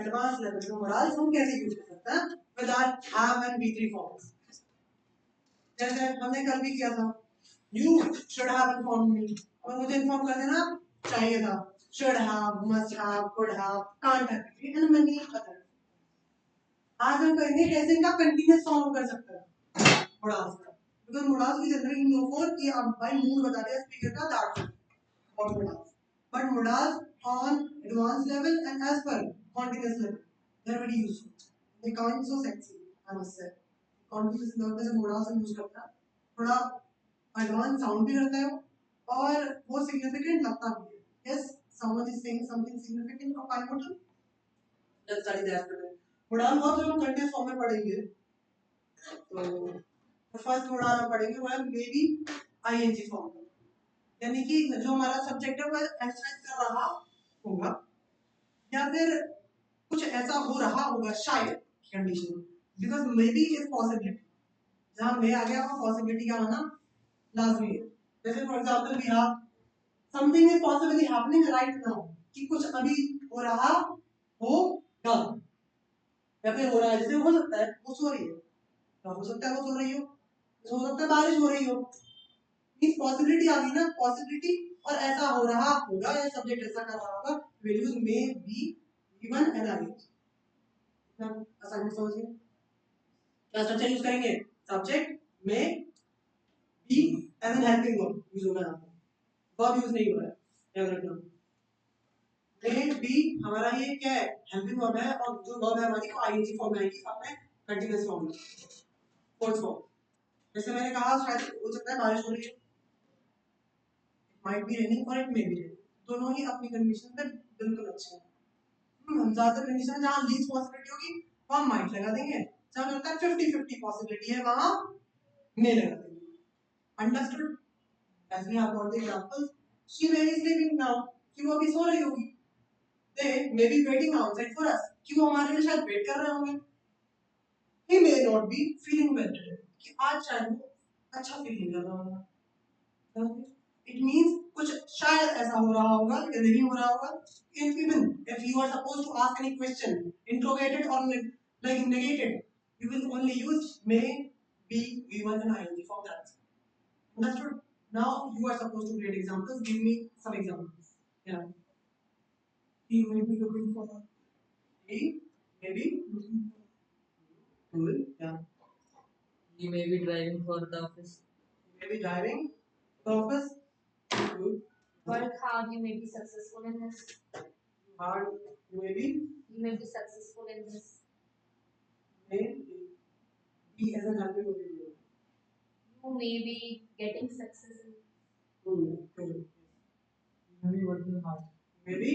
Advance level के modals हम कैसे यूज कर सकते हैं with our have and be three forms. जैसे हमने कल भी किया था, you should have inform me, और मुझे इन्फॉर्म कर देना चाहिए था, should have, must have, could have, can't have and many other. आज हम करेंगे कैसे इनका कंटीन्यूअस फॉर्म कर सकते हैं मोडाल्स का, बिकॉज़ मोडाल्स की जनरली नो फॉर कि आप बाय मूड बता दिया स्पीकर का दैट और modals, but modals on advanced level and as well continuous level they are very useful, they can't so sexy I must say। continuous level पे modals हम use करते हैं, थोड़ा एडवांस साउंड भी रहता है वो और वो सिग्निफिकेंट लगता भी है। Yes, someone is saying something significant or pivotal, let's study that today। Modal बहुत हम कंटीन्यूअस फॉर्म में पढ़ेंगे, तो फर्स्ट मोडाल हम पढ़ेंगे वो है मे बी आईएनजी फॉर्म, यानी कि जो हमारा सब्जेक्ट है वो एक्सप्रेस कर रहा होगा या फिर कुछ ऐसा हो रहा होगा शायद condition, because may be is possibility, जहां मे आ गया वो पॉसिबिलिटी क्या होना लाजमी है। जैसे for example we have something is possibly happening right now, कि कुछ अभी हो रहा होगा या फिर हो रहा है, जैसे हो सकता है वो सो रही है, हो सकता है वो सो रही हो सकता है बारिश हो रही हो, इस पॉसिबिलिटी आ गई ना, पॉसिबिलिटी और ऐसा हो रहा होगा या सब्जेक्ट ऐसा कर रहा होगा, will use may be given and ING. Assignment समझिए क्या स्ट्रक्चर यूज करेंगे, सब्जेक्ट में be as an helping verb use होगा, यहाँ पर वर्ब यूज नहीं हो रहा है, याद रखना। मे बी हमारा ये क्या है, हेल्पिंग वर्ब है, और जो वर्ब है हमारी को आईएनजी फॉर्म में आएगी, अपने कंटीन्यूअस फॉर्म में, फोर्थ फॉर्म। जैसे मैंने कहा शायद हो सकता है बारिश हो रही है, might be raining or it may be raining, दोनों ही अपनी कंडीशन पे बिल्कुल अच्छे हैं। हम ज्यादातर कंडीशन जहाँ लीस्ट पॉसिबिलिटी होगी वहाँ माइट लगा देंगे, जहाँ लगता है 50-50 पॉसिबिलिटी है वहाँ मे लगा देंगे। Understood? as we have got the examples, she may be sleeping now, कि वो अभी सो रही होगी, they may be waiting outside for us, कि वो हमारे लिए शायद वेट कर रहे होंगे, he may not be feeling well today, कि आज शायद वो अच्छा फील नहीं कर रहा होगा। It means कुछ शायद ऐसा हो रहा होगा या नहीं हो रहा होगा। Even if you are supposed to ask any question, interrogated or like negated, you will only use may, be, given and ing for that. Understood? Now you are supposed to create examples. Give me some examples. Yeah. He may be looking for. He may be looking for. Cool. Yeah. He may be driving for the office. He may be driving the office. Good. Work hard, you may be successful in this. Hard, you may be. You may be successful in this. May be as an helping verb. You may be getting success in. Good. Maybe working hard. Maybe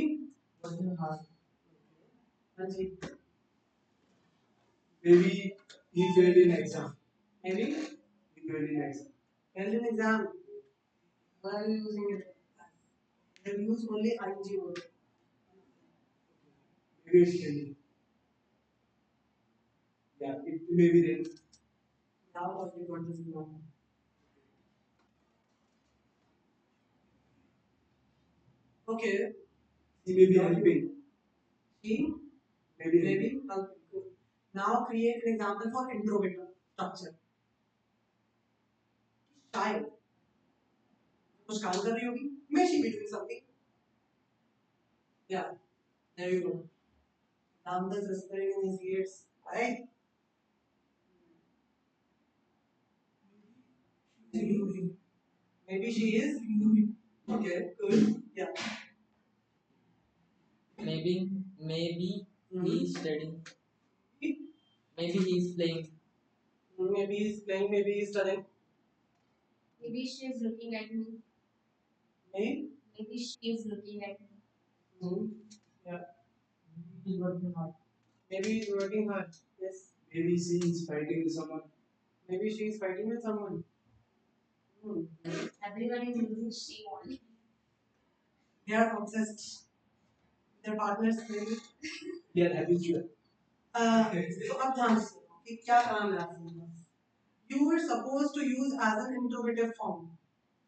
Working hard. Anji. Maybe he failed in exam. Maybe He failed in exam. failed in exam. Why are you using it? They use only ing word. Maybe it's raining. Yeah, it may be raining. Now what we got this now. Okay. He may be helping. He Maybe maybe helping. Good. Now create an example for interrogative structure. Child. कुछ काम कर रही होगी, may she be doing something? Yeah, there you go. Ramdas is whispering in his ears, right? Maybe she is. Okay, good. Yeah. Maybe he is studying. Maybe he is playing. Maybe he's playing. Maybe he's studying. Maybe she is looking at me. Maybe. Maybe she is looking at me. Yeah. He is working hard. Maybe he's working hard. Yes. Maybe she is fighting with someone. Maybe she is fighting with someone. Everyone is using she only. They are obsessed. Their partners maybe. They are habitual. तो अब ध्यान से कि क्या काम है आपके पास। You were supposed to use as an interrogative form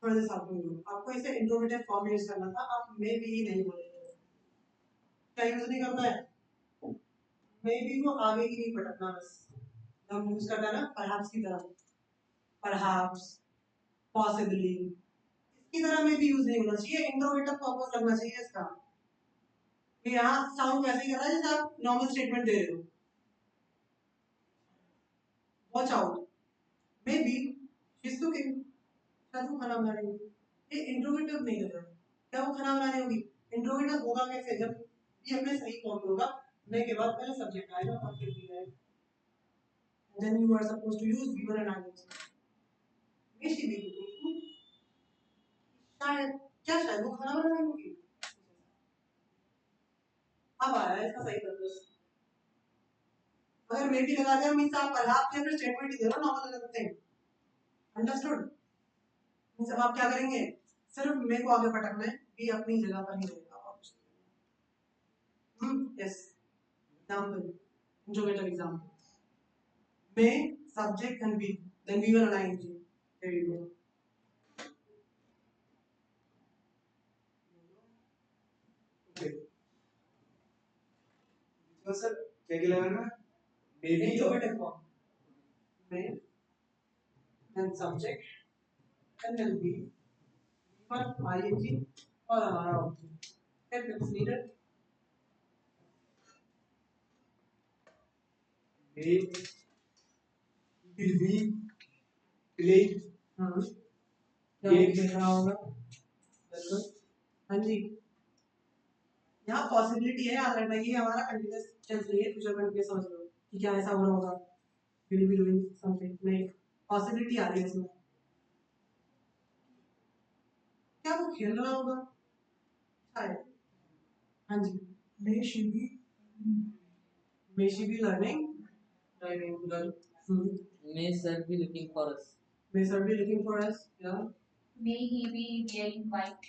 for this argument. आपको इसे interrogative form use करना था, आप maybe ही नहीं बोलेंगे। क्या यूज नहीं करना है? मे बी को आगे की नहीं पटकना, बस हम यूज करता है ना परहैप्स की तरह, परहैप्स, पॉसिबली, इसकी तरह में भी यूज नहीं होना चाहिए, इंट्रोगेटिव पर्पस लगना चाहिए इसका। तो यहाँ साउंड वैसे ही कर रहा है जैसे आप नॉर्मल स्टेटमेंट दे रहे हो। Watch out, may be she is cooking, शायद वो खाना बना रही होगी। ये इंट्रोगेटिव नहीं लग रहा है, क्या वो खाना बना रही होगी? इंट्रोगेटिव होगा कैसे? जब ये अपने सही फॉर्म में होगा, मे के बाद पहले सब्जेक्ट आएगा और फिर भी आएगा, then you are supposed to use be and ing. may she be cooking, शायद, क्या शायद वो खाना बना रही होगी। अब आया है इसका सही पर्पस। अगर मे बी लगा दिया मींस आप परहैप्स या फिर स्टेटमेंट ही दे रहे हो, नॉर्मल लगते हैं, अंडरस्टूड। मींस अब आप क्या करेंगे, सिर्फ मे को आगे पटकना है, बी अपनी जगह पर ही रहेगा। Yes, example, interrogative example, may subject and be, then we were aligned, there you go. Okay. तो सर क्या क्या लगाना? Maybe or interrogative form, may and subject and then be पर ing और हमारा object, if it's needed, may will be played क्या game दिख रहा होगा? बिल्कुल, हाँ जी, यहाँ पॉसिबिलिटी है, याद रखना ये हमारा कंटीन्यूअस टेंस नहीं है, फ्यूचर कंटीन्यूअस समझ लो कि क्या ऐसा हो रहा होगा, विल बी डूइंग समथिंग, नहीं, पॉसिबिलिटी आ रही है इसमें, क्या वो खेल रहा होगा शायद, हाँ जी, may she be learning driving, girl, May sir be looking for us. May sir be looking for us, या May he be wearing white?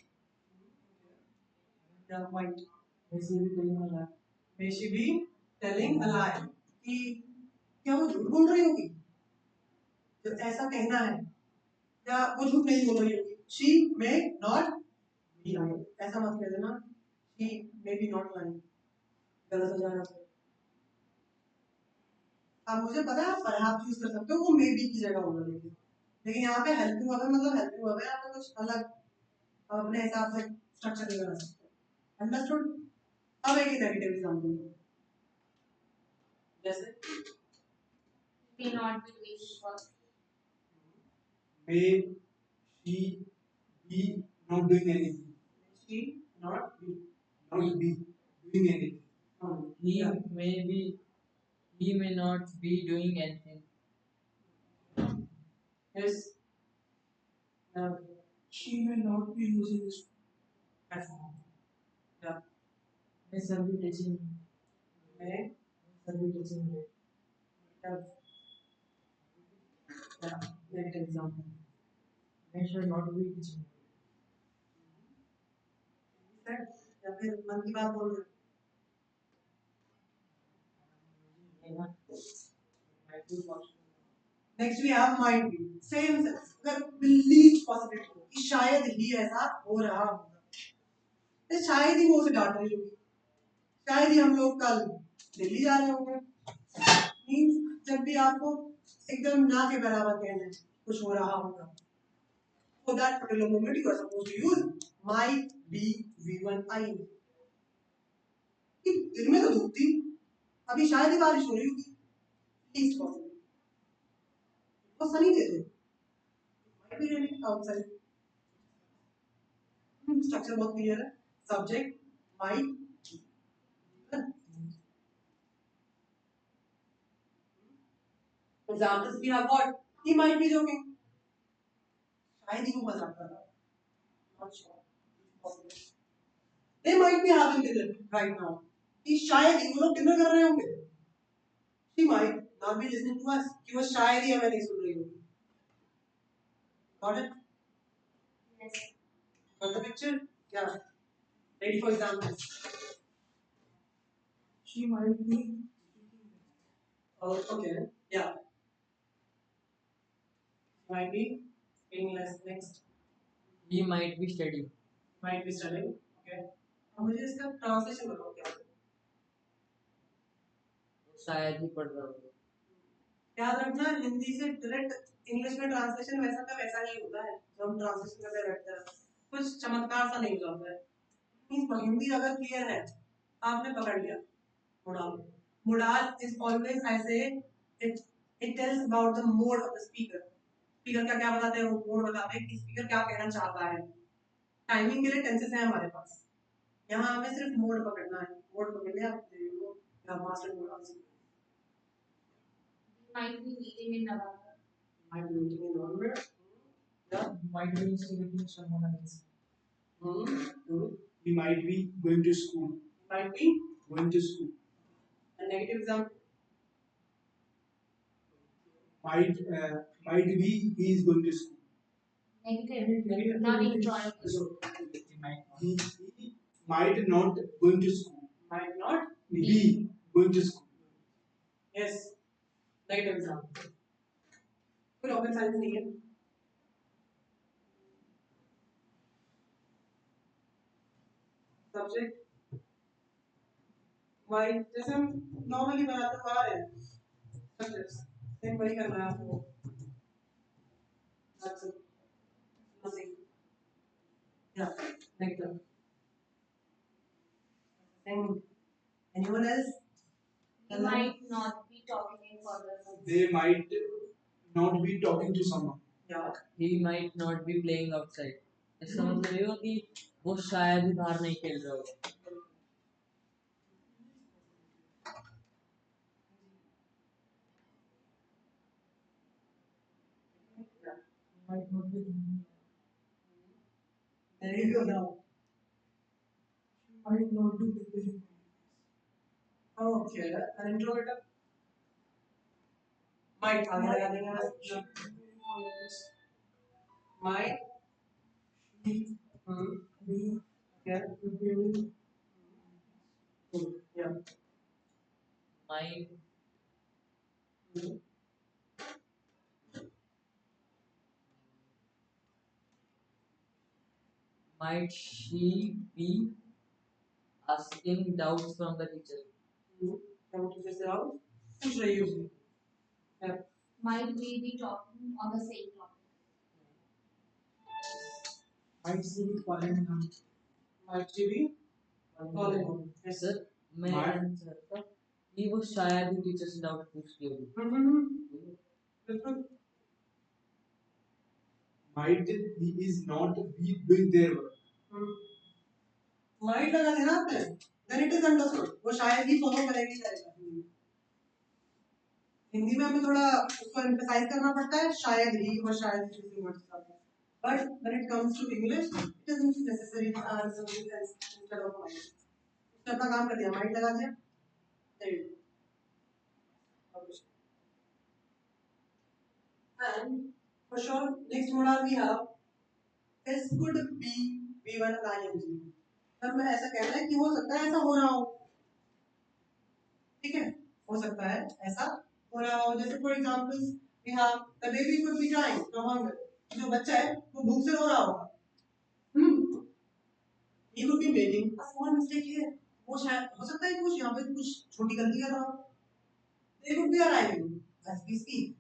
White, may she be telling a lie, may she be telling a lie, कि क्या वो झूठ बोल रही होगी, जब ऐसा कहना है, या वो झूठ नहीं बोल रही होगी, she may not be lying, ऐसा मत कह देना, she may be not lying, गलत हो जाएगा। अब मुझे पता है आप परहैप्स यूज कर सकते हो, वो मे बी की जगह होगा, लेकिन यहाँ पे हेल्पिंग वर्ब है, मतलब हेल्पिंग वर्ब है, आपको कुछ अलग अपने हिसाब से स्ट्रक्चर नहीं बना सकते, अंडरस्टूड। अब एक नेगेटिव एग्जांपल, जैसे May not be doing work. may she be not doing anything, she not be, not be doing anything, He yeah. he may not be doing anything. Yes, she may not be using this platform, yeah, May sir be teaching. may Sir be teaching. have, yeah, negative example, May sir not be teaching. या फिर मन की बात बोल रहे हो। Next we have might be, same least possibility कि शायद ही ऐसा हो रहा होगा, तो शायद ही वो उसे डांट रही होगी, शायद ही हम लोग कल दिल्ली जा रहे होंगे, मींस जब भी आपको एकदम ना के बराबर कहना है कुछ हो रहा होगा, for that particular moment you are supposed to use might be v1 i, कि दिन में तो धूप थी, अभी शायद ही बारिश हो रही होगी, लीस्ट पॉसिबिलिटी, तो सनी दे दो, might be raining outside, structure बहुत क्लियर है, subject might, examples we have got, he might be joking, शायद ही वो मजाक कर रहा है, not sure, they might be having dinner right now, कि शायद ही वो लोग डिनर कर रहे होंगे, she might not be listening to us, कि वो शायद ही हमें नहीं सुन रही होगी, got it, Yes. got the picture, yeah, ready for examples, she might be oh okay, yeah, might be speaking less, next, He might be studying. might be studying, okay, अब मुझे इसका ट्रांसलेशन बताओ क्या है, शायद ही पढ़ रहा होगा। याद रखना, हिंदी से डायरेक्ट इंग्लिश में ट्रांसलेशन वैसा का वैसा ही होता है। जब हम ट्रांसलेशन करते बैठते हैं कुछ चमत्कार सा नहीं होता है। हिंदी अगर क्लियर है आपने पकड़ लिया। मुडाल, मुडाल इज ऑलवेज आई से it tells about the mode of the speaker. Speaker का क्या बताते हैं, वो मोड बताते हैं कि स्पीकर क्या कहना चाहता है। टाइमिंग के लिए टेंसेस है हमारे पास, यहाँ हमें सिर्फ मोड पकड़ना है। मोड पकड़ लिया master mode answer. Might be meeting in November. might be meeting in November. Yeah. Might be meeting someone else. He might be going to school. Might be Going to school. a negative example. Might be he is going to school. Negative. Not enjoying the school. He might not going to school. Might not Be going to school. yes, negative example. कोई rocket science नहीं है। Subject might, जैसे हम normally बनाते हुए आ रहे हैं subjects, same वही करना है आपको। That's it. Nothing. Yeah, negative. Anyone else? They might not be talking in further. They might not be talking to someone. Yeah. He might not be playing outside. इसका मतलब ये हुआ कि वो शायद ही बाहर नहीं खेल रहा होगा। Might not be. There you go now. Might not be preparing. Okay, an introverted. Might आगे लगा देंगे। Might He be yeah preparing. yeah Might might she be asking doubts from the teacher? Come to this out. पूछ रही हो उसने। Yeah. Might we be talking on the same topic? Might she be calling him. Might she be calling him? Yes sir मैं answer था कि वो शायद ही teacher से डाउट पूछती होगी। बिल्कुल। Might he is not be doing their work. Might लगा देना आपने। Then it is understood. वो शायद ही follow करेगी करेगा। हिंदी में हमें थोड़ा उसको emphasize करना पड़ता है, शायद ही और शायद ही किसी वर्ड का। But when it comes to English, it isn't necessary to add something else instead of might. उसने अपना काम कर दिया, might लगा दिया। There you go. And for sure, next modal we have this could be V1 ing. Sir मैं ऐसा कहना है कि हो सकता है ऐसा हो रहा हो, ठीक है, हो सकता है ऐसा हो रहा हो। जैसे for example we have the baby could be crying from hunger, जो बच्चा है वो भूख से रो रहा होगा। He could be making a small mistake here, वो शायद हो सकता है कि वो यहाँ पे कुछ छोटी गलती कर रहा हो। They could be arriving as we speak,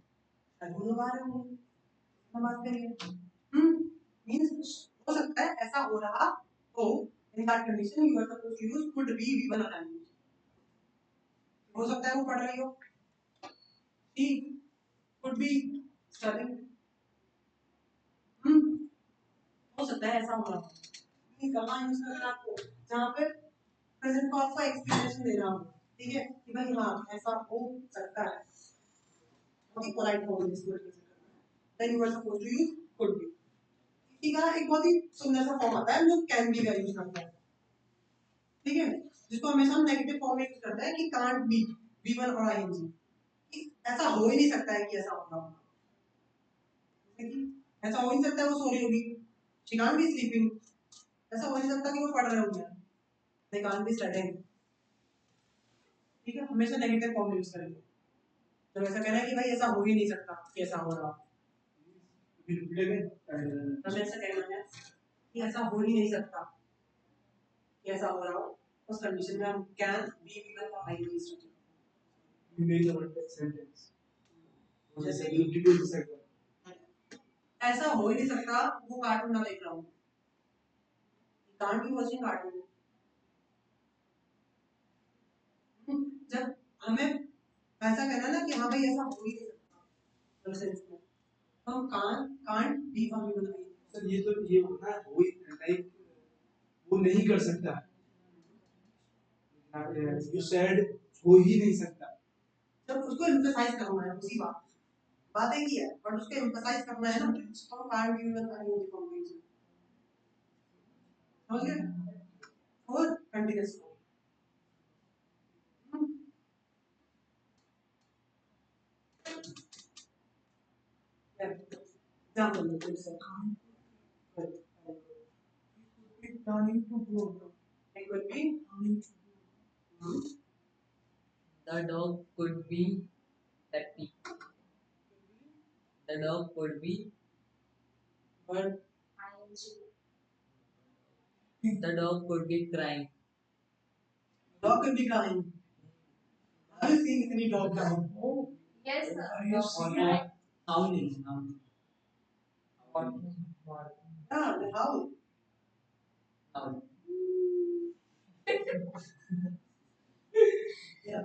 शायद वो लोग आ रहे होंगे, हम बात करिए। मींस हो सकता है ऐसा हो रहा हो। In that condition, you are supposed to use could be V1 language. हो सकता है वो पढ़ रही हो, he could be studying. हो सकता है ऐसा हो रहा हो। ये कहाँ यूज करना आपको, जहाँ पे प्रेजेंट को आपका एक्सप्लेनेशन दे रहा हूँ, ठीक है, कि भाई हाँ ऐसा हो सकता है। बहुत ही पोलाइट फॉर्म में इसको यूज करना है। Then you are supposed to use could be. इसी का एक बहुत ही सुंदर सा फॉर्म आता है जो कैन बी का यूज करता है, ठीक है, जिसको हमेशा हम नेगेटिव फॉर्म में यूज करते हैं कि कांट बी V1 और ing, ऐसा हो ही नहीं सकता है कि ऐसा होगा। ऐसा हो ही नहीं सकता है वो सो रही होगी, she can't be sleeping, ऐसा हो नहीं सकता कि वो पढ़ रहे होंगे, they can't be studying, ठीक है, हमेशा नेगेटिव फॉर्म में यूज करेंगे। तो ऐसा कहना है कि भाई ऐसा हो ही नहीं सकता कि ऐसा हो रहा, हमें ऐसा कहना है कि ऐसा हो ही नहीं सकता कि ऐसा हो रहा हो, उस कंडीशन में हम कैन बी V1 और ing यूज करते हैं। You make a sentence. जैसे You did the second. ऐसा हो ही नहीं सकता वो कार्टून ना देख रहा हूँ, कांट बी वॉचिंग कार्टून। जब हमें ऐसा कहना ना कि हाँ भाई ऐसा हो ही नहीं सकता सेंस में, तो हम कांट बी अवेलेबल नहीं। सर ये तो ये होना है हो लाइक वो नहीं कर सकता। You said हो ही नहीं सकता। जब उसको एम्फसाइज करना है उसी बात एक ही है, बट उसको एम्फसाइज करना है ना, तो कांट बी अवेलेबल नहीं होती कॉम्बिनेशन। समझ गए? और कंटीन्यूअस एग्जांपल देते हैं। Planning to go. It could be The dog could be happy. The dog could be. but ing. The dog could be crying. dog could be crying. Are you seeing any dog crying? Yes, sir. Are you seeing howling? Yeah, the howl. Now, Yeah.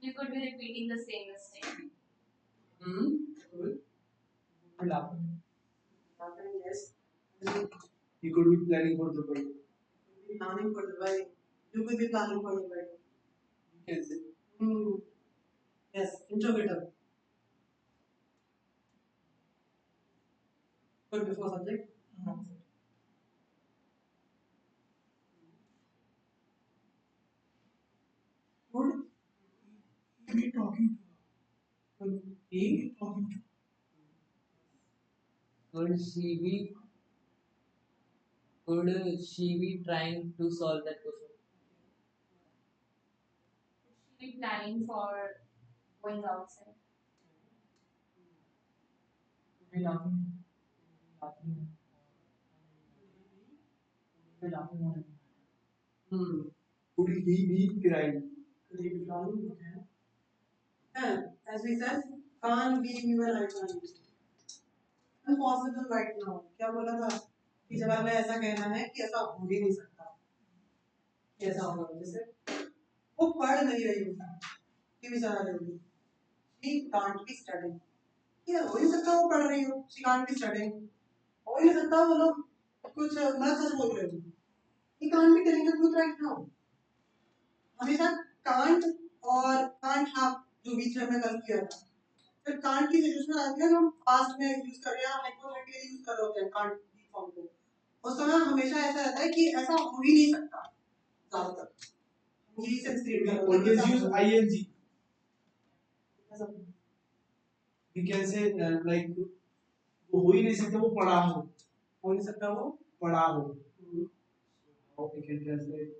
You could be repeating the same mistake. Good. laughing. Yes. You could be planning for the birthday. Planning for the wedding. You could be planning for the wedding. You can say. Yes, interrogator. Good before subject. Good. Be talking Good. Be talking to. Could she be trying to solve that question? Should be planning for going outside. Could be laughing. Could he be crying? Could he be crying? And as we said, can't be even right now. Impossible right now. क्या बोला था कि जब हमें ऐसा कहना है कि ऐसा हो ही नहीं सकता, ऐसा होगा, जैसे वो पढ़ नहीं रही होगी, टीवी चला रही होगी, she can't be studying. ये हो ही नहीं सकता वो पढ़ रही हो, she can't be studying. हो ही नहीं सकता वो लोग कुछ गलत सच बोल रहे हो, he can't be telling the truth right now. हमेशा can't और can't have जो बीच में हमने कल किया था, फिर कांट की सिचुएशन आती है, हम पास्ट में यूज कर रहे हैं, हाइपोथेटिकली यूज कर रहे होते हैं कांट की फॉर्म को, उस समय हमेशा ऐसा रहता है कि ऐसा हो ही नहीं सकता, ज्यादातर यही सेंस क्रिएट कर Always use ing. ऐसा We can say like वो हो ही नहीं सकता वो पढ़ा हो नहीं सकता वो पढ़ा हो. How we can translate?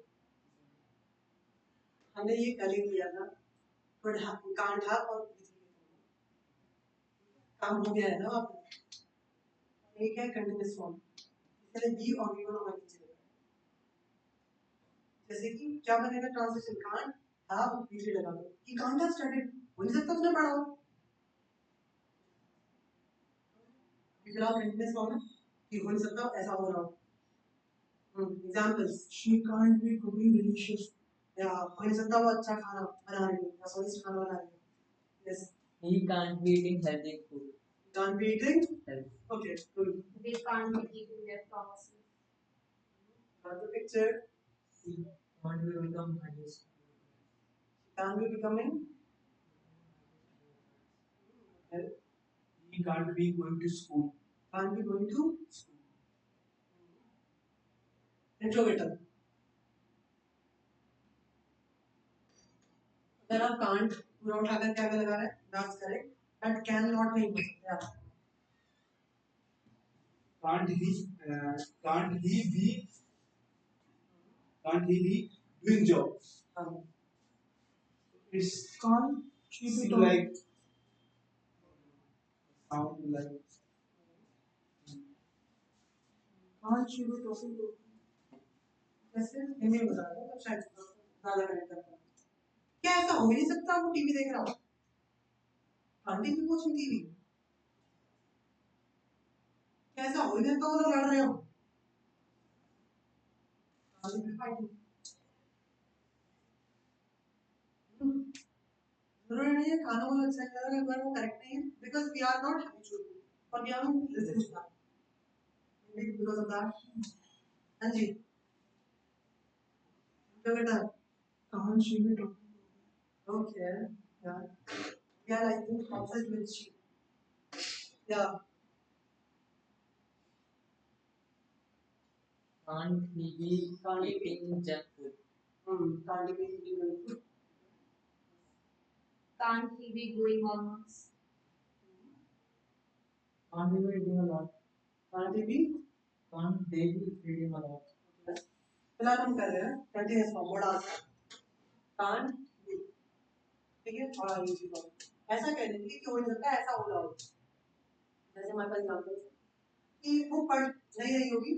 हमने ये कल ही किया था, बट कांट हैव और काम हो गया है ना आपका, एक है कंटीन्यूअस फॉर्म, इसलिए बी और बी होना चाहिए, जैसे कि क्या बनेगा ट्रांसलेशन, कांट हैव बी लगा दो, ही कांट हैव स्टडीड, हो नहीं सकता उसने पढ़ा हो, फिलहाल कंटीन्यूअस फॉर्म है कि हो नहीं सकता ऐसा हो रहा हो. Examples, She can't be cooking delicious. या हो नहीं सकता वो अच्छा खाना बना रही है या स्वादिष्ट खाना बना रही है. Yes, He can't be eating healthy food. can't be eating. Healthy. Okay, good. They can't be keeping their promises. Got the picture. He can't be become highest. Can't be becoming. Okay. He can't be going to school. Can't be going to school. Interrogator. अगर आप can't पूरा उठाकर क्या लगा रहे हैं, that's correct. But can not नहीं बोल सकते आप. Can't he be doing job? It's can't she be like sound like can't she be talking to. जैसे हिंदी में बता रहा हूँ, शायद ज़्यादा कनेक्ट करता है. क्या ऐसा हो ही नहीं सकता वो टीवी देख रहा हो, आंटी भी watching TV? कैसा हो ही नहीं सकता वो लोग लड़ रहे हो? आंटी भी fighting. जरूरी नहीं है खाना वो अच्छा करेगा अगर वो करेक्ट नहीं है because we are not habitual और we are not listening to that. Maybe because of that. हाँ जी. तो बेटा Can't she be talking? okay. Yeah. Yeah, I think obsessed with she. Yeah. Can't he be eating junk food? Can't be eating food. Can't he be doing hormones? Can't he be eating a lot? Can't be. Can't they be eating a lot? फिलहाल हम कर रहे हैं continuous form mode answer can't be ठीक है और आगे की फॉर्म ऐसा कह देंगे कि हो नहीं सकता ऐसा हो रहा हो जैसे हमारे पास एग्जांपल कि वो पढ़ नहीं रही होगी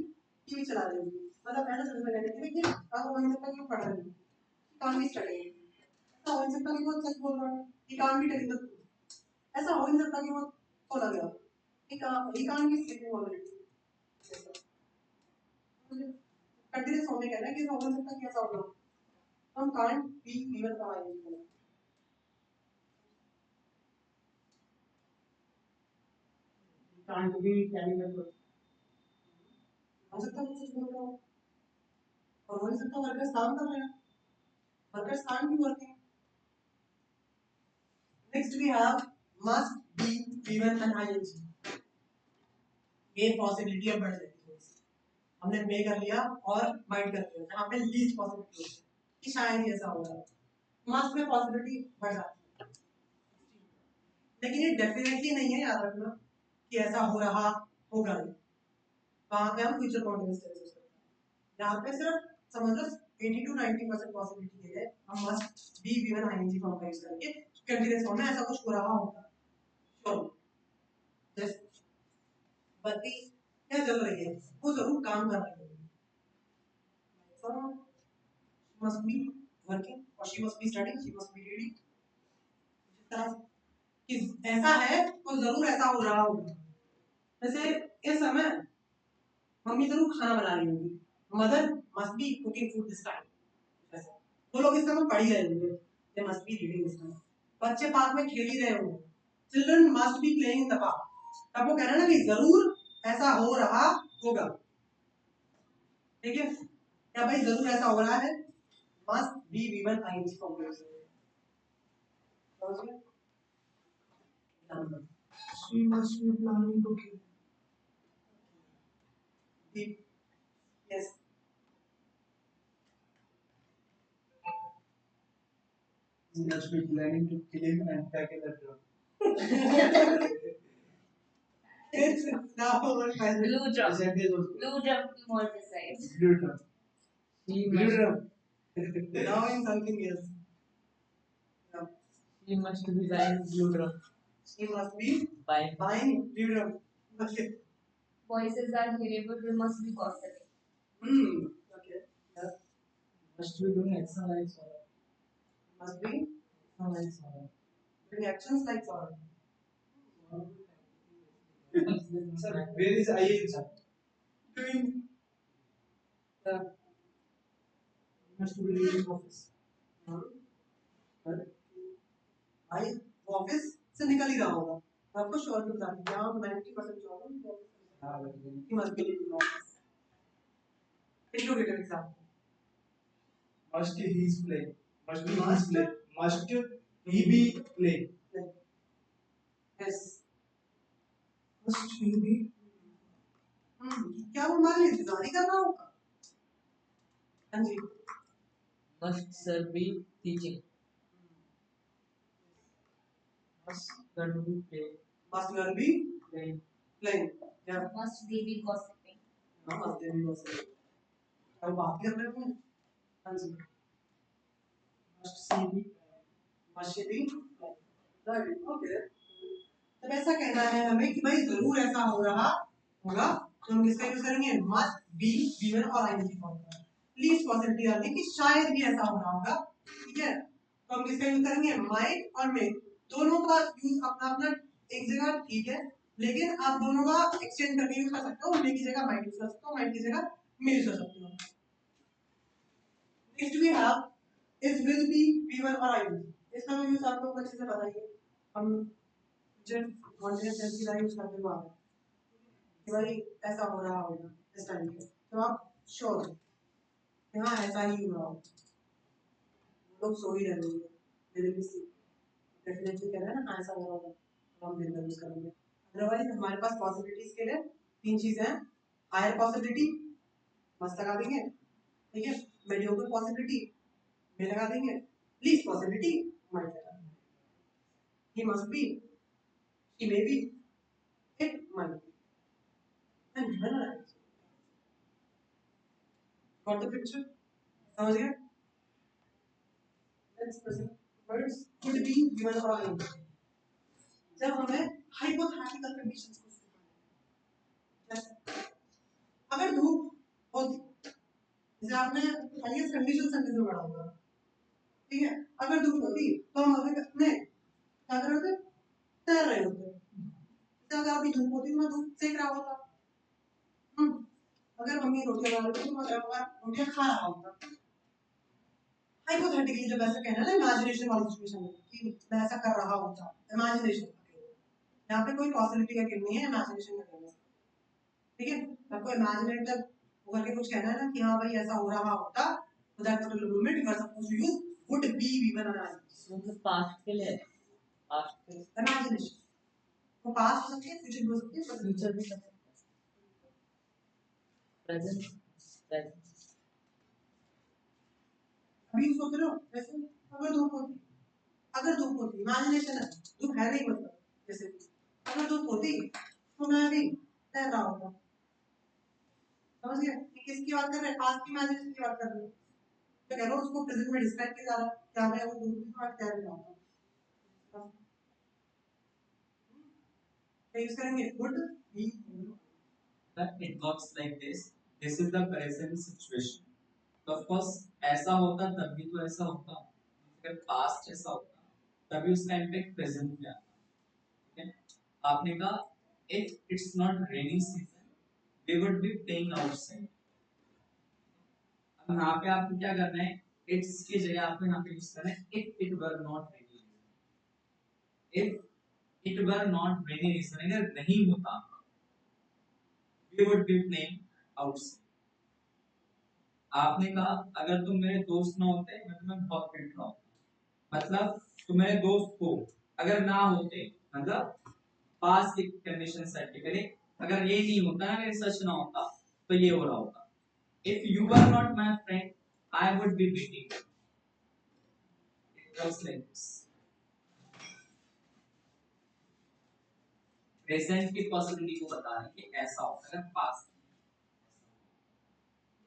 टीवी चला रही होगी मतलब ऐसा समझ में कहते हैं कि अब हो नहीं सकता कि वो पढ़ रही होगी कांट बी स्टडी ऐसा हो नहीं सकता कि वो सच बोल रहा है he can't be telling the truth ऐसा हो नहीं सकता कि वो सो लग गया he can't be sleeping already continuous form में कहना है कि ऐसा हो नहीं सकता कि ऐसा हो रहा हो हम can't be even का यूज करें Can't be telling the truth. हो सकता है कुछ बोल रहा हो और हो नहीं सकता वर्कर्स काम कर रहे हैं workers can't be working next we have must be given an ing ये पॉसिबिलिटी अब बढ़ जाएगी थोड़ी सी हमने मे कर लिया और माइंड कर लिया जहाँ पे लीस्ट पॉसिबिलिटी होती है कि शायद ही ऐसा होगा मस्ट में पॉसिबिलिटी बढ़ जाती है लेकिन ये डेफिनेटली नहीं है याद रखना कि ऐसा हो रहा होगा नहीं वहां पे हम फ्यूचर कॉन्टिन्यूअस टेंस यूज करते हैं यहाँ पे सिर्फ समझ लो 80 to 90% पॉसिबिलिटी के लिए हम must be given ING form का यूज करके कंटीन्यूअस फॉर्म में ऐसा कुछ हो रहा होगा श्योर जस्ट बत्ती क्या चल रही है वो जरूर काम कर रही है must be working or she must be studying she must be reading कि ऐसा है तो जरूर ऐसा हो रहा होगा जैसे इस समय मम्मी जरूर खाना बना रही होगी mother must be cooking food this time वो लोग इस समय पढ़ ही रहे होंगे they must be reading this time बच्चे पार्क में खेल ही रहे होंगे children must be playing in the park तब वो कह रहे हैं ना कि जरूर ऐसा हो रहा होगा ठीक है क्या भाई जरूर ऐसा हो रहा है must be given ING form का यूज करेंगे She must be planning cooking. Yes. She must be planning to kill him and tackle the drum. It's now one final. Blue drum. Sentence was Blue drum to more precise. blue drum. She Blue must, drum. Now in something else. Yeah. she must be buying blue drum. She must be Buying. buying blue drum. Okay. Voices are hearable, we must be gossiping. Okay. Yeah. Must be doing exercise or Must be exercise or doing actions like sorrow. Sir, where is IH? Doing Must be leaving office. भाई वो office से निकल ही रहा होगा आपको sure भी बता दूं यहाँ 90% श्योर हूँ कि must be leaving office interrogative example Must he is playing? Must be his Must. play? Must he be playing? Yes Must he be? क्या वो हमारे लिए इंतजार ही कर रहा होगा हाँ जी must sir be teaching. Must girl be playing. must girl be Playing. playing yeah Must they be gossiping? हाँ must they be also अब बात कर रहे हैं हाँ जी Must she be? must she be right okay तो ऐसा कहना है हमें कि भाई जरूर ऐसा हो रहा होगा तो हम किसका यूज करेंगे must be given और आईएनजी फॉर्म का लीस्ट पॉसिबिलिटी आती है कि शायद भी ऐसा हो रहा होगा ठीक है तो हम किसका यूज करेंगे might और may दोनों का यूज अपना अपना एक जगह ठीक है, लेकिन आप दोनों का एक्सचेंज करके यूज कर सकते हो। मे की जगह माइट यूज कर सकते हो, माइट की जगह मे यूज कर सकते हो। Next we have is will be V1 और I1। इसका यूज आप लोग अच्छे से बताइए। हम जब कॉन्टिन्यूस टेंस की लाइन यूज करते हुए आ रहे हैं कि भाई ऐसा हो रहा होगा इस टाइम पे, तो आप श्योर यहाँ ऐसा ही हो रहा होगा। लोग सो ही रहे होंगे, मेरे भी डेफिनेटली कह रहे हैं ना ऐसा हो रहा होगा, तो हम बिल्कुल यूज करेंगे। अदरवाइज हमारे पास पॉसिबिलिटीज के लिए तीन चीजें हैं। हायर पॉसिबिलिटी मस्त लगा देंगे, ठीक है। मीडियोकर पॉसिबिलिटी में लगा देंगे, लीस्ट पॉसिबिलिटी माइट लगा देंगे। He must be, he may be, it might be, and when I got the picture, समझ गए? Let's present words could be given और आई। जब हमें हाइपोथेटिकल कंडीशंस को जैसे अगर धूप होती, जैसे आपने हाईएस्ट कंडीशन सेंटेंस में पढ़ा होगा, ठीक है। अगर धूप होती तो हम अभी अपने क्या कर रहे होते, तैर रहे होते। अगर अभी धूप होती तो मैं धूप सेक रहा होता। अगर मम्मी रोटियां बना रही थी तो मैं रोटियां खा रहा होता। हाइपोथेटिकली जब ऐसा कहना है ना, इमेजिनेशन वाली सिचुएशन में कि मैं ऐसा कर रहा होता, इमेजिनेशन, यहाँ पे कोई पॉसिबिलिटी का गेम नहीं है, इमेजिनेशन का गेम है, ठीक है। आपको इमेजिनेटिव होकर के कुछ कहना है ना कि हाँ भाई ऐसा हो रहा होता, तो that particular moment you are supposed to use would be given और आई। मतलब पास्ट के लिए, पास्ट के लिए इमेजिनेशन वो पास्ट हो सकती है, फ्यूचर भी हो सकती है, फ्यूचर भी कर सकते हैं, प्रेजेंट प्रेजेंट। अभी सोच रहे हो वैसे अगर धूप होती इमेजिनेशन है, धूप है नहीं, मतलब जैसे अगर धूप होती तो मैं अभी तैर रहा होता। समझ गए कि किसकी बात कर रहे हैं? पास्ट की इमेजिनेशन की बात कर रहे हैं। तो कह रहा हूँ उसको प्रेजेंट में डिस्क्राइब किया जा रहा है कि मैं अगर धूप की बात तैर रहा होता। यूज करेंगे would be. It works like this. This is the present situation. तो of course ऐसा होता तभी तो ऐसा होता। अगर past ऐसा होता तभी उस टाइम पे present में आता। ठीक है? आपने कहा if it's not rainy season, we would be playing outside. अब यहाँ पे आपको क्या करना है? It's की जगह आपको यहाँ पे यूज करना है if it were not rainy. If it were not rainy season, अगर नहीं होता we would be playing outside. आपने कहा अगर तुम मेरे दोस्त ना होते मैं तुम्हें बहुत पीट रहा होता। मतलब तुम मेरे दोस्त हो, अगर ना होते मतलब पास की कंडीशन सेट करें, अगर ये नहीं होता ना, अगर सच ना होता तो ये हो रहा होता। If you were not my friend, I would be beating you. It works like this. Present की पॉसिबिलिटी को बता रहे कि ऐसा होता है पास्ट।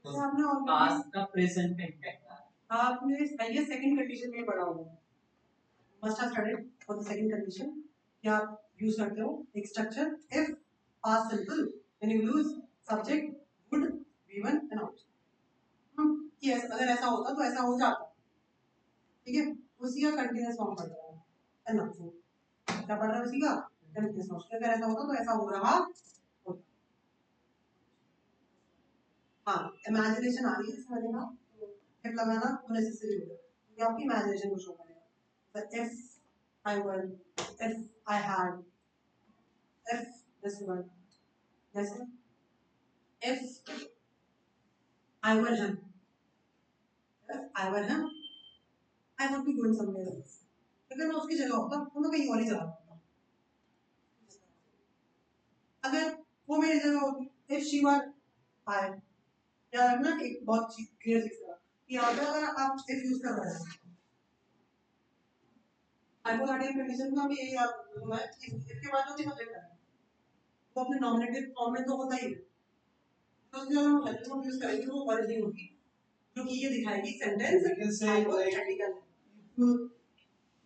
आपने पास्ट का प्रेजेंट में इम्पैक्ट आ रहा है। आपने ये सेकंड कंडीशन में पढ़ा होगा, must have studied for the second condition कि आप यूज करते हो एक structure if past simple, then you use subject would V1 and out. कि अगर ऐसा होता तो ऐसा हो जाता, ठीक है। उसी का कंटीन्यूअस फॉर्म पढ़ रहा है एंड ऑल्सो क्या पढ़ रहा है, उसी का कंटीन्यूअस फॉर्म। अगर ऐसा होता तो ऐसा हो रहा होता। हाँ, इमेजिनेशन आ रही है इसमें, देखा इफ लगाना नेसेसरी होगा क्योंकि आपकी इमेजिनेशन को शो करेगा। If I were, if I had, if this were, जैसे if I were him, if I were him, I would be going somewhere else. अगर मैं उसकी जगह होता तो मैं कहीं और ही जा रहा होता। अगर वो मेरी जगह होती, if she were I, याद रखना एक बहुत क्लियर चीज था कि यहाँ पे अगर आप if यूज कर रहे हैं हाइपोथेटिकल कंडीशन में, अभी यही याद रखना है कि इसके बाद जो भी सब्जेक्ट है वो अपने नॉमिनेटिव फॉर्म में तो होता ही है, तो उसके बाद हम हेल्प को यूज करेंगे वो ओरिजिन होगी जो कि ये दिखाएगी सेंटेंस हाइपोथेटिकल है।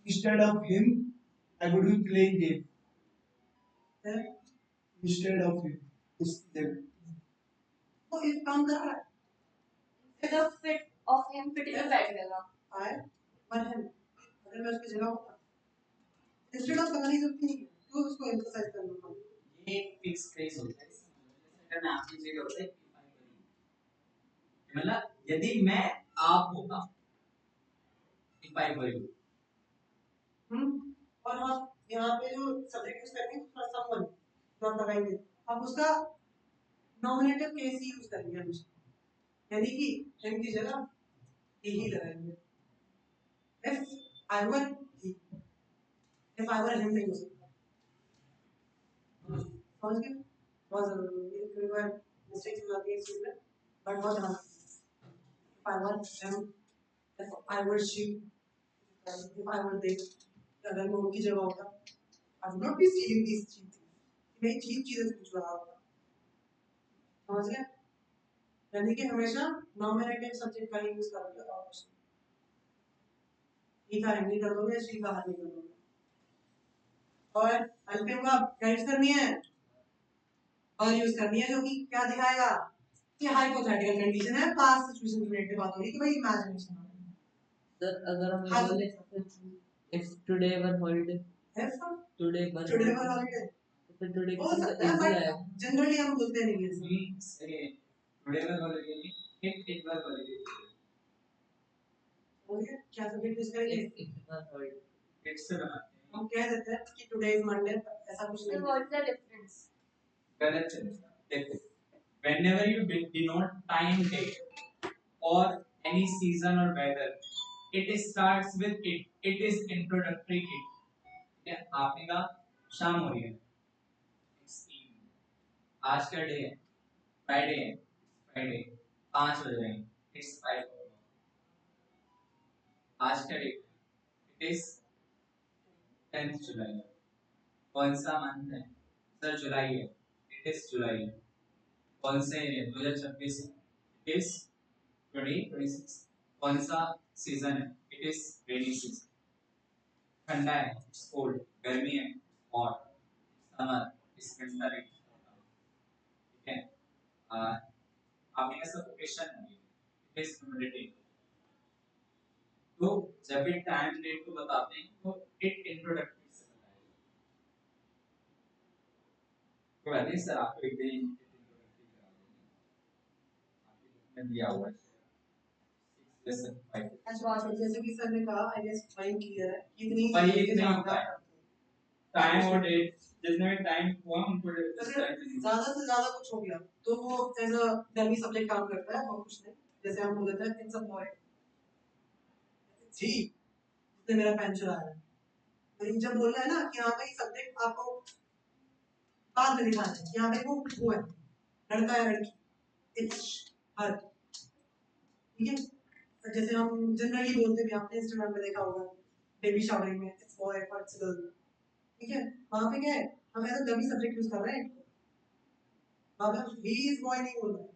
Instead of him, I would be playing game. Instead of him, is them. तो एक काम कर रहा है, Instead of fit of him, fit में बैठ गया। I were him, अगर मैं उसकी जगह होता इंस्टेड ऑफ लगाने की जरूरत नहीं है, तो उसको एम्फसाइज करना पड़ेगा। ये फिक्स फ्रेज होता है, अगर मैं आपकी जगह होता है मतलब यदि मैं आप होता इफ आई वर यू। और आप यहाँ पे जो सब्जेक्ट यूज करेंगे थोड़ा समवन जो आप लगाएंगे, आप उसका नॉमिनेटिव केस ही यूज करेंगे हमेशा, यानी कि हिम की जगह ही लगाएंगे। If I were he, if I were him नहीं हो सकता। समझ गए? बहुत जरूरी है, ये कई बार मिस्टेक्स हो जाती है इस चीज में, बट बहुत ध्यान रखना। If I were him, if I were she, if I were they, अगर मैं उनकी जगह होता, I would not be stealing these cheese, मैं चीज चीजें पूछ रहा होता। समझ गए? यानी कि हमेशा नॉमिनेटिव सब्जेक्ट का ही यूज करोगे और कुछ नहीं। ई का नहीं कर दोगे, सी का नहीं कर दोगे। और अल्फे को आप गाइड करनी है और यूज करनी है, जो कि क्या दिखाएगा कि हाइपोथेटिकल कंडीशन है, पास्ट सिचुएशन से रिलेटेड बात हो रही है कि भाई इमेजिनेशन सर अगर हम हाँ। बोले इफ टुडे वर हॉलिडे, है। टुडे वर टुडे वर हॉलिडे तो टुडे हो किसी सकता का है, इजी बट आएगा। जनरली हम बोलते नहीं है ऐसा। Today were holiday, it were holiday, okay, क्या सब्जेक्ट यूज करेंगे? इफ वर हॉलिडे इट्स से बनाते हैं। हम कह देते हैं कि टुडे इज मंडे, ऐसा कुछ So नहीं। what's the difference? गलत है। देखो, whenever you denote time, date or any season or weather, it starts with it. It is introductory it. ठीक है, आपने कहा शाम हो रही है, It's evening. आज का डे है, फ्राइडे है, फ्राइडे, 5 बज रहे हैं, इट्स 5 o'clock. आज का डेट इट इज 10th जुलाई। कौन सा मंथ है सर? जुलाई है, इट इज जुलाई। कौन से 2026 है? It is 2026। कौन सा सीजन है? It is rainy season. ठंडा है, इट्स कोल्ड। गर्मी है, हॉट। Summer, it's winter. ठीक है, आपने ऐसा क्वेश्चन है, इट इज ह्यूमिडिटी। तो जब भी टाइम डेट को बताते हैं तो इट इंट्रोडक्टरी से बताया जाता है। तो वैसे सर आपको एक दिन इंट्रोडक्टरी करा देंगे, आपके बुक में दिया हुआ है 6 लेसन 5। अच्छा, जैसे कि सर ने कहा, आई गेस पॉइंट क्लियर है, इतनी पर ये चीजें नहीं जानना होता है। पड़ता टाइम और डेट जितने भी टाइम हुआ उनको है। अगर ज्यादा से ज्यादा कुछ हो गया तो वो एज अ डमी सब्जेक्ट काम करता है और कुछ नहीं। जैसे हम बोल देते हैं इट्स अ बॉय, जी इसने मेरा पेन चुराया है। लेकिन जब बोलना है ना कि हाँ भाई सब्जेक्ट आपको बाद में दिखाना है कि हाँ भाई वो है, लड़का या लड़की, इट्स हर। ठीक है, और जैसे हम जनरली बोलते भी, आपने इंस्टाग्राम पे देखा होगा बेबी शावरिंग में इट्स बॉय और इट्स गर्ल। ठीक है, वहां पे क्या है, हम as a dummy subject use कर रहे हैं, वहां पे ही इज बॉय नहीं बोल रहे,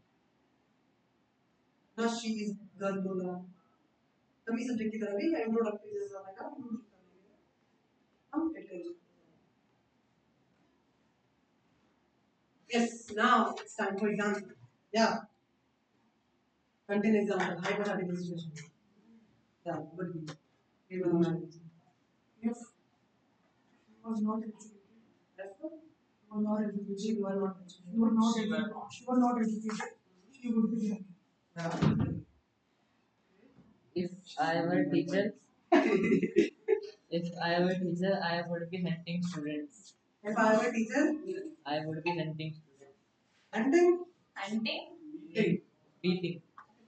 ना शी इज गर्ल बोल रहा। डमी सब्जेक्ट की तरह भी इंट्रोडक्टरी जैसा लगा यूज करने हम it use. Yes, now it's time for example. Yeah. Contain example. Hypothetical situation. Yeah, good. We will not. If she was not educated, that's good. You were not educated. She were not educated. You were not educated. She was not educated. She would be happy. Yeah. If I were teacher, if I were teacher, I would be hunting students. If I were teacher, I would be hunting students. hunting. Hunting? Hunting. Beating.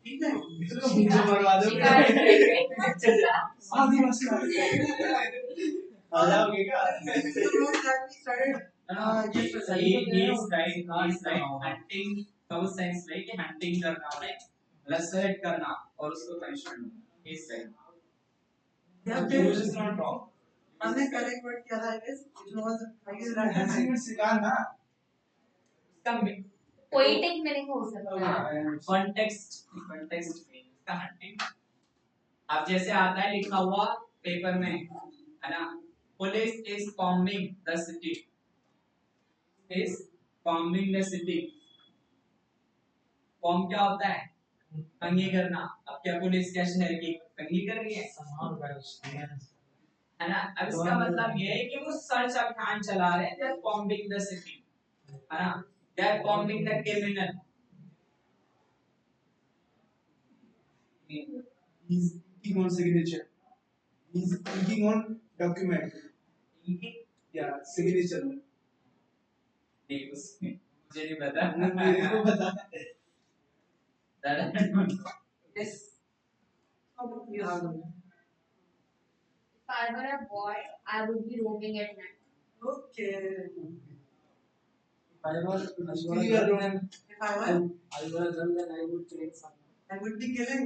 ठीक है. मुझे मरवा दो आदिवासी आ जाओगे क्या? he is right hunting cow sense like hunting करना like select करना और उसको punishment देना। he is right। यहाँ पे Yours is not wrong. हमने करेक्ट वर्ड क्या था, I guess it was I guess right. ऐसे सिखा ना। इसका Poetic meaning हो सकता है। context में इसका hunting। अब जैसे आता है लिखा हुआ पेपर में, है ना, police is combing the city, is combing the city. Com क्या होता है? कंघी करना। अब क्या पुलिस क्या शहर की कंघी कर रही है? है ना। अब इसका मतलब ये है कि वो सर्च अभियान चला रहे हैं, they are combing the city, है ना, they are combing the criminal. He's thinking on signature. He's thinking on document. Yeah, signature. नहीं उसमें मुझे नहीं पता। मेरे को बता। Yes. You have one. If I were a boy, I would be roaming at night. Okay. If I was Actually, you are wrong. If I were, I was a girl, then I would kill someone. I would be killing.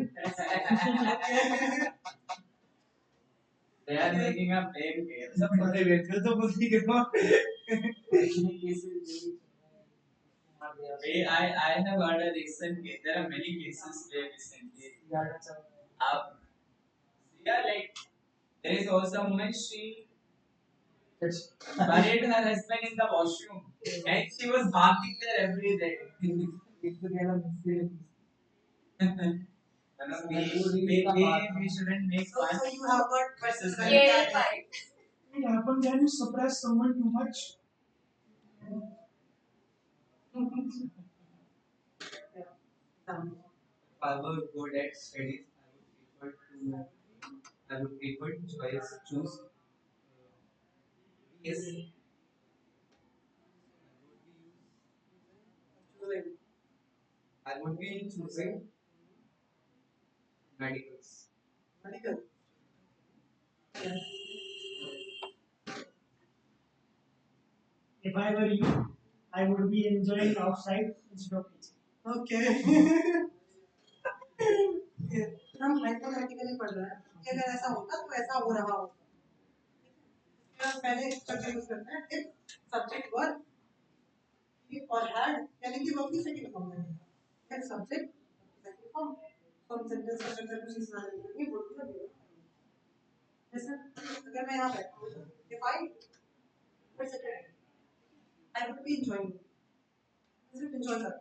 They are making a blame game. सब पढ़े बैठे तो कुछ नहीं करना। Many cases I have heard a recent case. There are many cases where recently. Yeah, like there is also a woman, she buried her husband in the washroom and she was bathing there every day. We shouldn't make So, fun. so you have got Versus questions. Yeah, right. It happens when you suppress someone too much. If I were good at studies, I would prefer to choose yes. I would be choosing medicals. Medical. If I were you, I would be enjoying outside instead of teaching. Okay. हम hypothetically पढ़ रहे हैं कि अगर ऐसा होता तो ऐसा हो रहा होता। पहले स्ट्रक्चर यूज करते हैं इफ सब्जेक्ट वर और हैड यानी कि वर्ब की सेकंड फॉर्म में if subject second form form sentence का स्ट्रक्चर कुछ इस तरह का ये बोल दिया जैसे अगर मैं यहां बैठा हूं if I would be enjoying सिर्फ एंजॉय कर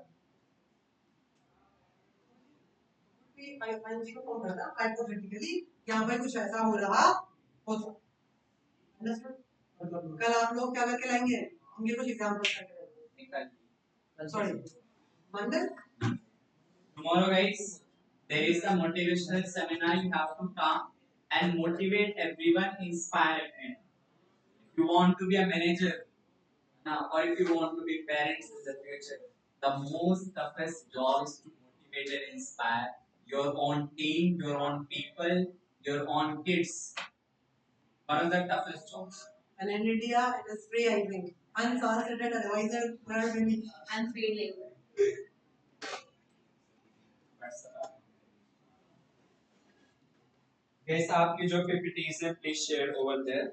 आईएनजी को फॉर्म करना हाइपोथेटिकली यहां पर कुछ ऐसा हो रहा होता। कल आप लोग क्या करके लाएंगे उनके कुछ एग्जांपल्स करके sorry Monday Tomorrow, guys, there is a motivational seminar. You have to come and motivate everyone, inspire everyone. If you want to be a manager now, or if you want to be parents in the future, the most toughest job is to motivate and inspire your own team, your own people, your own kids. One of the toughest jobs. and in India it is free I think unsolicited advisor where many And paid labor. Guys, आपकी जो PPTs हैं, please share over there.